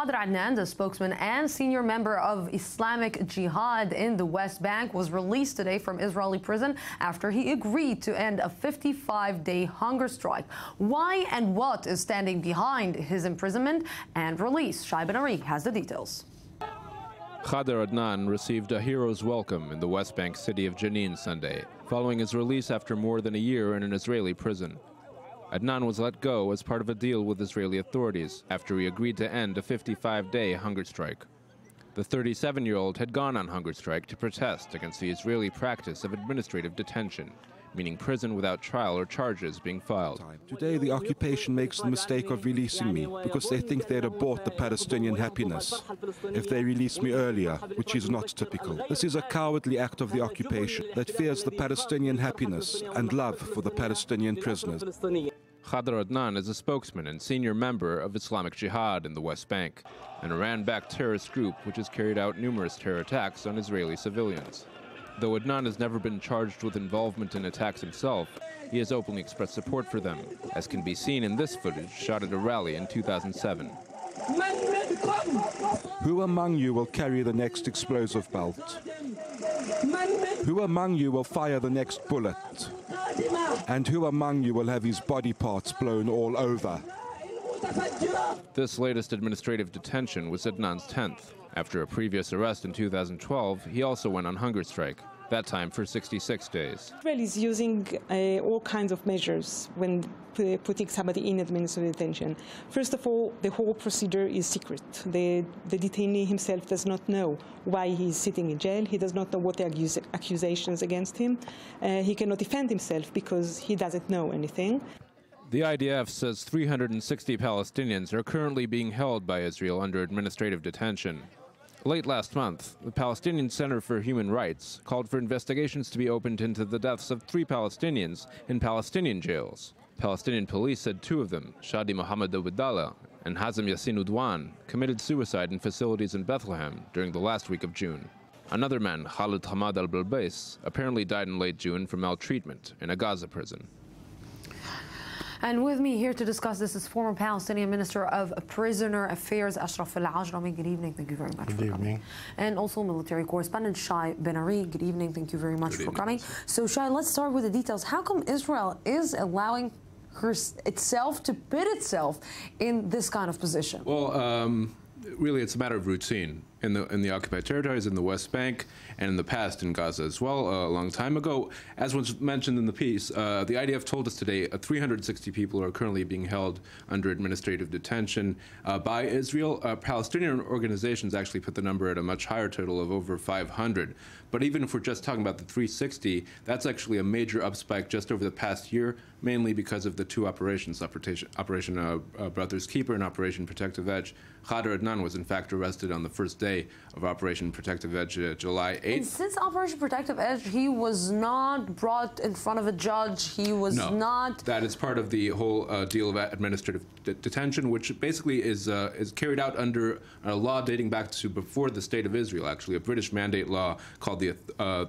Khader Adnan, the spokesman and senior member of Islamic Jihad in the West Bank, was released today from Israeli prison after he agreed to end a 55-day hunger strike. Why and what is standing behind his imprisonment and release? Shai Ben-ari has the details. Khader Adnan received a hero's welcome in the West Bank city of Jenin Sunday, following his release after more than a year in an Israeli prison. Adnan was let go as part of a deal with Israeli authorities after he agreed to end a 55-day hunger strike. The 37-year-old had gone on hunger strike to protest against the Israeli practice of administrative detention, meaning prison without trial or charges being filed. Today the occupation makes the mistake of releasing me because they think they'd have bought the Palestinian happiness if they released me earlier, which is not typical. This is a cowardly act of the occupation that fears the Palestinian happiness and love for the Palestinian prisoners. Khader Adnan is a spokesman and senior member of Islamic Jihad in the West Bank, an Iran-backed terrorist group which has carried out numerous terror attacks on Israeli civilians. Though Adnan has never been charged with involvement in attacks himself, he has openly expressed support for them, as can be seen in this footage shot at a rally in 2007. Who among you will carry the next explosive belt? Who among you will fire the next bullet? And who among you will have his body parts blown all over? This latest administrative detention was Adnan's 10th. After a previous arrest in 2012, he also went on hunger strike, that time for 66 days. Israel is using all kinds of measures when putting somebody in administrative detention. First of all, the whole procedure is secret. The detainee himself does not know why he is sitting in jail. He does not know what the accusations against him. He cannot defend himself because he doesn't know anything. The IDF says 360 Palestinians are currently being held by Israel under administrative detention. Late last month, the Palestinian Center for Human Rights called for investigations to be opened into the deaths of 3 Palestinians in Palestinian jails. Palestinian police said 2 of them, Shadi Mohammed Abdallah and Hazem Yassin Udwan, committed suicide in facilities in Bethlehem during the last week of June. Another man, Khalid Hamad al-Balbais, apparently died in late June from maltreatment in a Gaza prison. And with me here to discuss this is former Palestinian Minister of Prisoner Affairs, Ashraf al-Ajrami. Good evening. Thank you very much for coming. And also military correspondent Shai Ben-ari. Good evening. Thank you very much for coming. So, Shai, let's start with the details. How come Israel is allowing itself to put itself in this kind of position? Well, really, it's a matter of routine. In the occupied territories, in the West Bank, and in the past in Gaza as well, a long time ago. As was mentioned in the piece, the IDF told us today 360 people are currently being held under administrative detention by Israel. Palestinian organizations actually put the number at a much higher total of over 500. But even if we're just talking about the 360, that's actually a major upspike just over the past year, mainly because of the 2 operations, Operation Brother's Keeper and Operation Protective Edge. Khader Adnan was in fact arrested on the first day of Operation Protective Edge, July 8th. And since Operation Protective Edge, he was not brought in front of a judge. He was not. That is part of the whole deal of administrative detention, which basically is carried out under a law dating back to before the State of Israel, actually, a British mandate law called the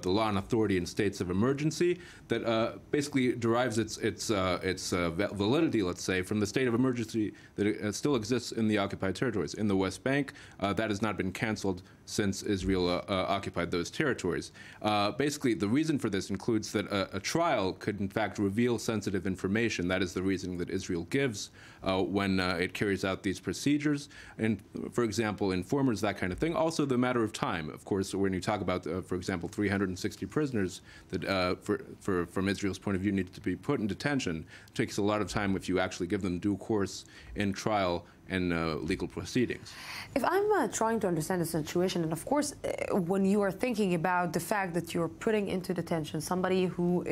Law and Authority in States of Emergency that basically derives its validity, let's say, from the state of emergency that still exists in the occupied territories. In the West Bank, that has not been canceled since Israel occupied those territories. Basically, the reason for this includes that a trial could, in fact, reveal sensitive information. That is the reasoning that Israel gives when it carries out these procedures. And, for example, informers, that kind of thing. Also, the matter of time. Of course, when you talk about, for example, 360 prisoners that, from Israel's point of view, need to be put in detention, it takes a lot of time if you actually give them due course in trial and legal proceedings. If I'm trying to understand the situation, and of course, when you are thinking about the fact that you're putting into detention somebody who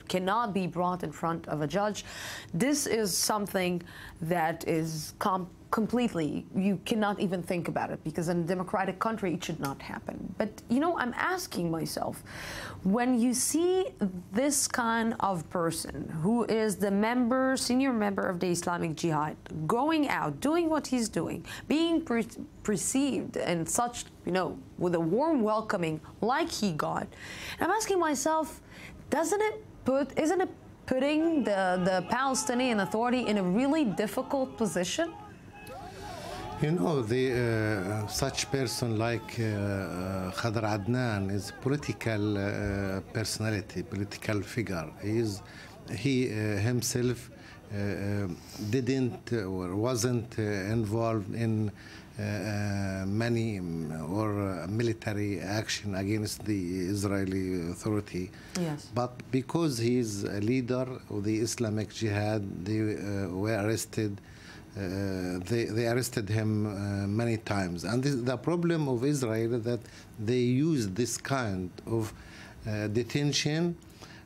cannot be brought in front of a judge, this is something that is completely, you cannot even think about it, because in a democratic country it should not happen. But, you know, I'm asking myself, when you see this kind of person who is the senior member of the Islamic Jihad, going out, doing what he's doing, being perceived in such, you know, with a warm welcoming like he got, I'm asking myself, isn't it putting the Palestinian Authority in a really difficult position? You know, such person like Khader Adnan is political personality, political figure. He himself didn't or wasn't involved in many or military action against the Israeli authority. Yes. But because he is a leader of the Islamic Jihad, they were arrested. They arrested him many times. And the problem of Israel is that they use this kind of detention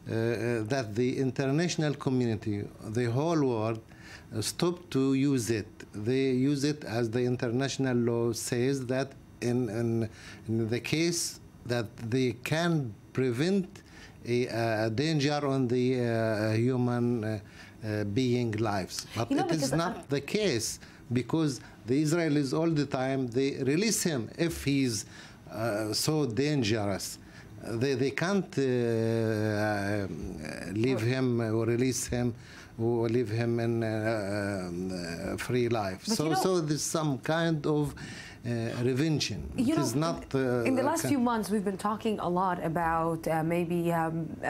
that the international community, the whole world, stopped to use it. They use it as the international law says that in the case that they can prevent a danger on the human being lives. But it is not the case, because the Israelis all the time, they release him if he's so dangerous. They can't leave him or release him or leave him in free life. So there's some kind of revention. It is not. In the last few months, we've been talking a lot about maybe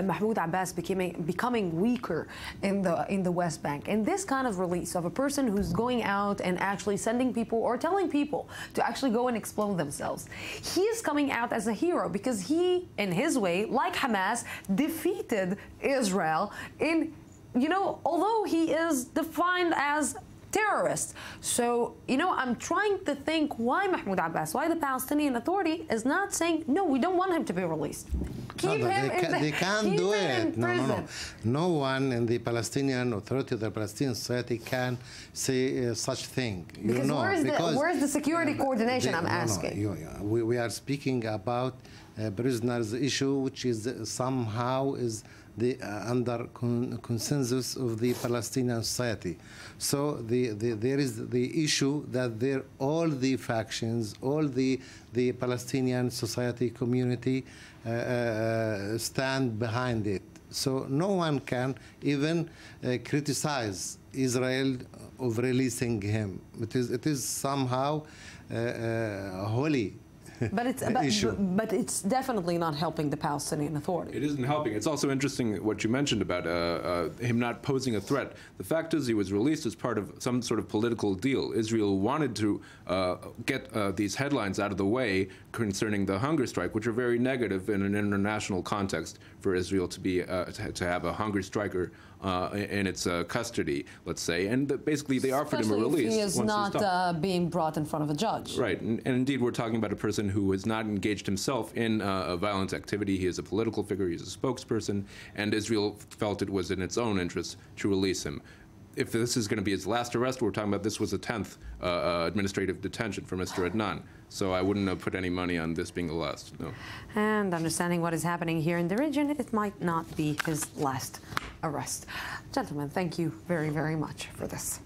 Mahmoud Abbas becoming weaker in the West Bank, and this kind of release of a person who's going out and actually sending people or telling people to actually go and explode themselves. He is coming out as a hero because he, in his way, like Hamas, defeated Israel in, although he is defined as terrorists. So, I'm trying to think why Mahmoud Abbas, why the Palestinian Authority is not saying, no, we don't want him to be released. They can't do it. No one in the Palestinian Authority, the Palestinian Society can say such thing. Where's the security coordination, I'm asking? We are speaking about prisoners issue, which is somehow is under consensus of the Palestinian Society. So there is the issue that all the factions, all the Palestinian society community stand behind it. So no one can even criticize Israel of releasing him. It is somehow holy. But it's definitely not helping the Palestinian Authority. It isn't helping. It's also interesting what you mentioned about him not posing a threat. The fact is he was released as part of some sort of political deal. Israel wanted to get these headlines out of the way concerning the hunger strike, which are very negative in an international context for Israel to be to have a hunger striker in its custody, let's say, and basically they offered him a release. Especially if he is not being brought in front of a judge. Right, and indeed we're talking about a person who has not engaged himself in a violent activity. He is a political figure, he's a spokesperson, and Israel felt it was in its own interest to release him. If this is going to be his last arrest, we're talking about this was the 10th administrative detention for Mr. Adnan. So I wouldn't put any money on this being the last, no. And understanding what is happening here in the region, it might not be his last arrest. Gentlemen, thank you very, very much for this.